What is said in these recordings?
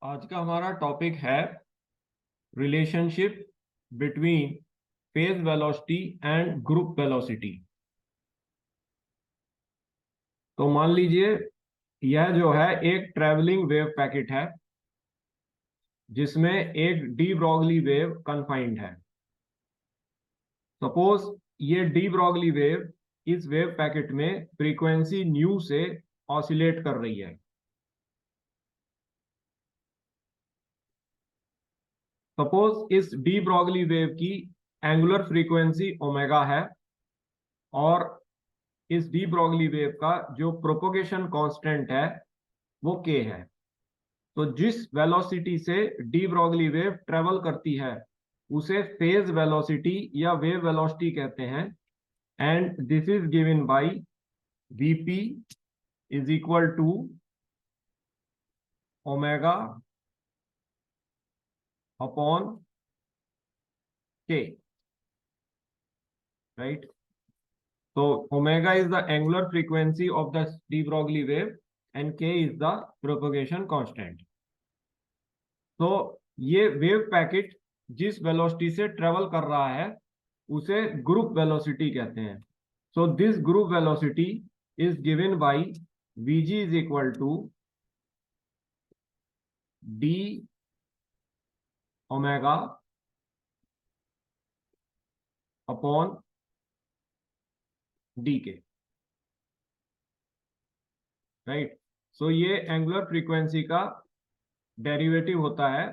आज का हमारा टॉपिक है relationship between phase velocity and group velocity. तो मान लीजिए यह जो है एक ट्रेवलिंग वेव पैकेट है जिसमें एक डी ब्रॉगली वेव कन्फाइंड है। सपोज ये डी ब्रॉगली वेव इस वेव पैकेट में फ्रीक्वेंसी न्यू से ऑसिलेट कर रही है। सपोज इस डी ब्रॉगली वेव की एंगुलर फ्रीक्वेंसी ओमेगा है और इस डी ब्रॉगली वेव का जो प्रोपोगेशन कांस्टेंट है वो के है। तो जिस वेलोसिटी से डी ब्रॉगली वेव ट्रेवल करती है उसे फेज वेलोसिटी या वेव वेलोसिटी कहते हैं। And this is given by VP is equal to omega upon K, right. तो omega is the angular frequency of the de Broglie wave and K is the propagation constant. तो ये wave packet जिस velocity से travel कर रहा है उसे group velocity कहते हैं। So this group velocity is given by vg is equal to D omega upon D के, राइट। सो ये एंगुलर फ्रीक्वेंसी का डेरिवेटिव होता है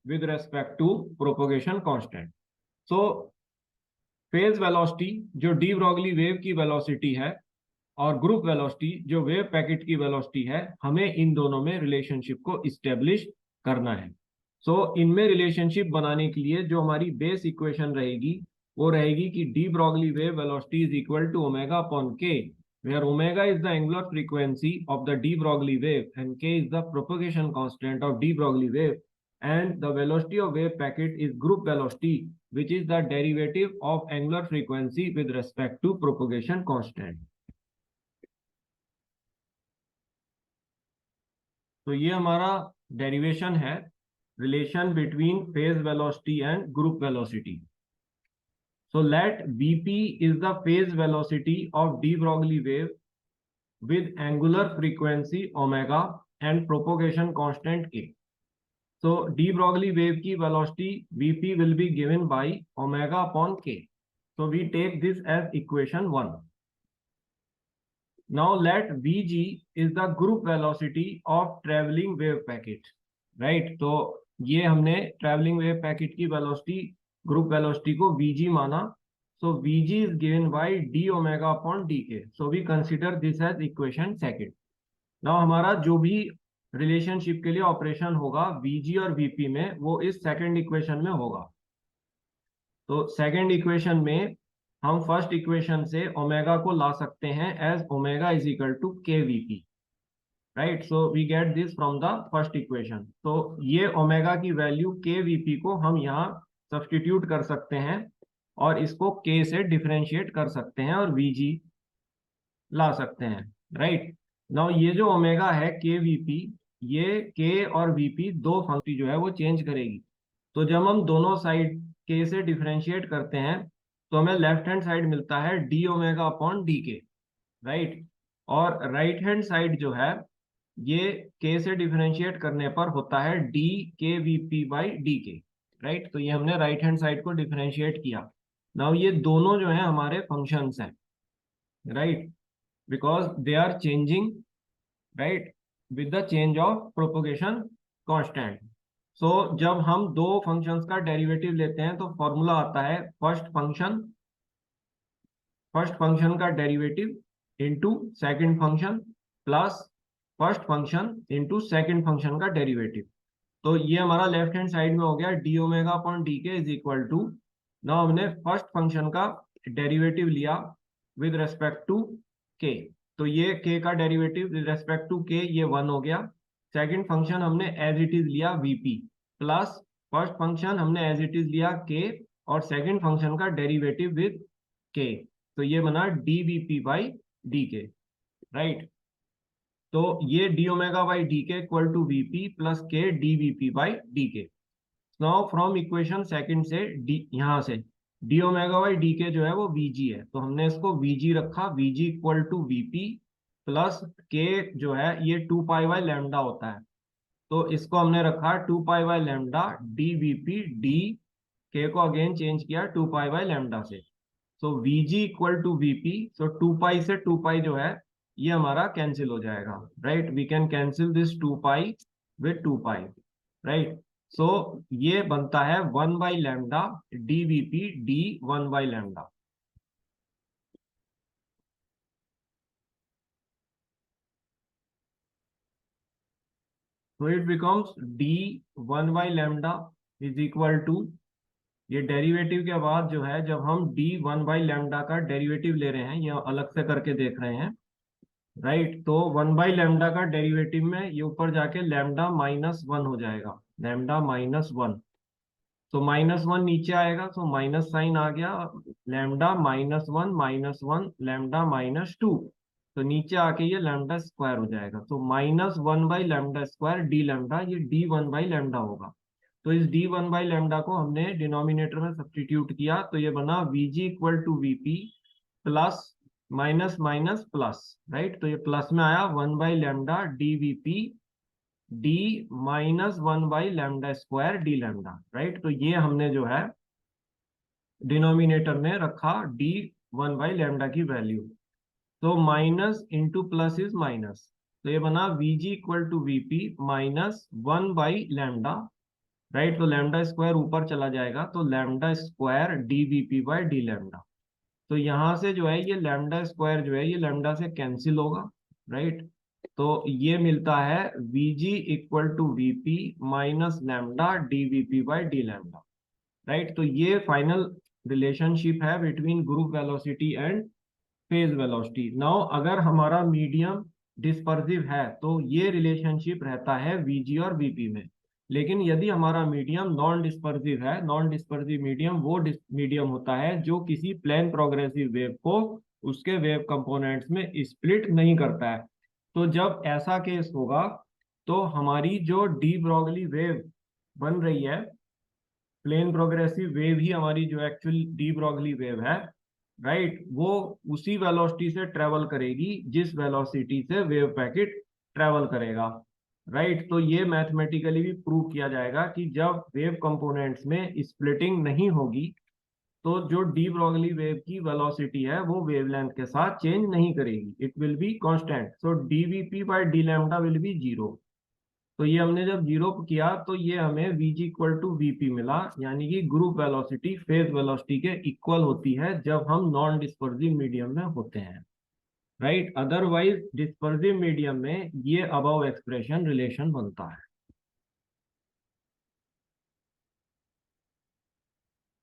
with respect to propagation constant. So phase velocity जो डी ब्रॉगली वेव की velocity है और group velocity जो वेव पैकेट की वेलोसिटी है, हमें इन दोनों में रिलेशनशिप को इस्टेब्लिश करना है। सो इनमें रिलेशनशिप बनाने के लिए जो हमारी बेस इक्वेशन रहेगी वो रहेगी कि de Broglie wave velocity is equal to omega upon K, where omega is the angular frequency of the de Broglie wave and k is the propagation constant of de Broglie wave, and the velocity of wave packet is group velocity, which is the derivative of angular frequency with respect to propagation constant. तो ये हमारा derivation है relation between phase velocity and group velocity. So let Vp is the phase velocity of de Broglie wave with angular frequency omega and propagation constant k. So de Broglie wave की velocity Vp will be given by omega upon k. So we take this as equation 1. Now let Vg is the group velocity of traveling wave packet, right? तो ये हमने traveling wave packet की velocity group velocity को Vg माना। So Vg is given by d omega upon dk. So we consider this as equation second. Now हमारा जो भी relationship के लिए ऑपरेशन होगा Vg और Vp में वो इस सेकंड इक्वेशन में होगा। तो सेकंड इक्वेशन में हम फर्स्ट इक्वेशन से ओमेगा को ला सकते हैं as omega is equal to k v p, right. So we get this from the first equation. तो ये ओमेगा की वैल्यू के वीपी को हम यहाँ सब्स्टिट्यूट कर सकते हैं और इसको के से डिफरेंशिएट कर सकते हैं और वीजी ला सकते हैं, राइट। नाउ ये जो ओमेगा है के वीपी, ये के और वीपी दो फंक्शन जो है वो चेंज करेगी। तो जब हम दोनों साइड के से डिफरेंशिएट करते हैं तो हमें लेफ्ट हैंड साइड मिलता है डी ओमेगा अपॉन डी के, राइट। और राइट हैंड साइड जो है ये के से डिफरेंशिएट करने पर होता है d k v p by d के, राइट। तो ये हमने राइट हैंड साइड को डिफरेंशिएट किया। नाउ ये दोनों जो है हमारे फंक्शंस हैं, right, because they are changing, right, with the change of propagation constant. So जब हम दो फंक्शंस का डेरिवेटिव लेते हैं तो फॉर्मूला आता है फर्स्ट फंक्शन का derivative into second function plus first function into second function का डेरिवेटिव। तो ये हमारा लेफ्ट हैंड साइड में हो गया डी ओमेगा अपॉन डी के इज इक्वल टू, नाउ हमने फर्स्ट फंक्शन का डेरिवेटिव लिया विद रेस्पेक्ट टू के, तो ये के का डेरिवेटिव विद रेस्पेक्ट टू के ये 1 हो गया। सेकंड फंक्शन हमने एज इट इज लिया वीपी प्लस फर्स्ट फंक्शन हमने एज इट इज लिया के और सेकंड फंक्शन का डेरिवेटिव विद के, तो ये बना D we p by d के, राइट। तो ये डी ओमेगा बाई डी के इक्वल टू वीपी प्लस के डी वीपी बाई डी के। नाउ फ्रॉम इक्वेशन सेकंड से डी, यहाँ से डी ओमेगा बाई डी के जो है वो वीजी है, तो हमने इसको वीजी रखा, VG equal to VP plus K जो है ये 2 पाई बाई लैम्डा होता है, तो इसको हमने रखा 2 pi by lambda D VP D के को अगेन चेंज किया 2 पाई बाई लैम्डा से। सो वीजी इक्वल टू वीपी, सो 2 पाई से 2 पाई जो है ये हमारा कैंसिल हो जाएगा, right. We can cancel this 2 pi with 2 pi, right. So ये बनता है 1/λ dvp d 1/λ। So it becomes d 1/λ is equal to, ये डेरिवेटिव के बाद जो है जब हम d 1/λ का डेरिवेटिव ले रहे हैं, ये अलग से करके देख रहे हैं, राइट। तो 1/λ का डेरिवेटिव में ये ऊपर जाके लैम्डा -1 हो जाएगा, लैम्डा -1। तो -1 नीचे आएगा, तो माइनस साइन आ गया, लैम्डा -1 लैम्डा -2, तो नीचे आके ये लैम्डा स्क्वायर हो जाएगा, तो -1/λ² डी लैम्डा, ये d 1/λ होगा। तो इस d 1/λ को हमने डिनोमिनेटर में सब्स्टिट्यूट किया, तो ये बना vg equal to VP plus minus minus plus, right. तो ये प्लस में आया 1/λ dvp d -1/λ² d lambda, right. तो ये हमने जो है डिनोमिनेटर में रखा d 1/λ की वैल्यू, तो minus into plus is minus, तो ये बना vg equal to v p -1/λ, right. तो लैम्डा स्क्वायर ऊपर चला जाएगा, तो lambda square dvp by D lambda. तो यहाँ से जो है ये लैम्डा स्क्वायर जो है ये लैम्डा से कैंसिल होगा, राइट। तो ये मिलता है vg equal to VP minus lambda dvp by D lambda, right. तो ये फाइनल रिलेशनशिप है between group velocity and phase velocity. Now अगर हमारा मीडियम डिस्पर्सिव है तो ये रिलेशनशिप रहता है vg और vp में, लेकिन यदि हमारा मीडियम नॉन डिस्पर्सिव है, नॉन डिस्पर्सिव मीडियम वो मीडियम होता है जो किसी प्लेन प्रोग्रेसिव वेव को उसके वेव कंपोनेंट्स में स्प्लिट नहीं करता है। तो जब ऐसा केस होगा तो हमारी जो डी ब्रॉगली वेव बन रही है, प्लेन प्रोग्रेसिव वेव ही हमारी जो एक्चुअल डी ब्रॉगली वेव है, राइट, वो उसी वेलोसिटी से ट्रेवल करेगी जिस वेलोसिटी से वेव पैकेट ट्रेवल करेगा, राइट। तो ये मैथमेटिकली भी प्रूव किया जाएगा कि जब वेव कंपोनेंट्स में स्प्लिटिंग नहीं होगी तो जो डी ब्रॉगली वेव की वेलोसिटी है वो वेवलेंथ के साथ चेंज नहीं करेगी, it will be constant. So dvp by D lambda will be 0। तो ये हमने जब 0 किया तो ये हमें vg इक्वल टू वीपी मिला, यानी कि ग्रुप वेलोसिटी फेज वेलोसिटी के इक्वल होती है जब हम नॉन डिस्पर्सिव मीडियम में होते हैं, राइट। अदरवाइज डिस्पर्सिव मीडियम में ये अबव एक्सप्रेशन रिलेशन बनता है।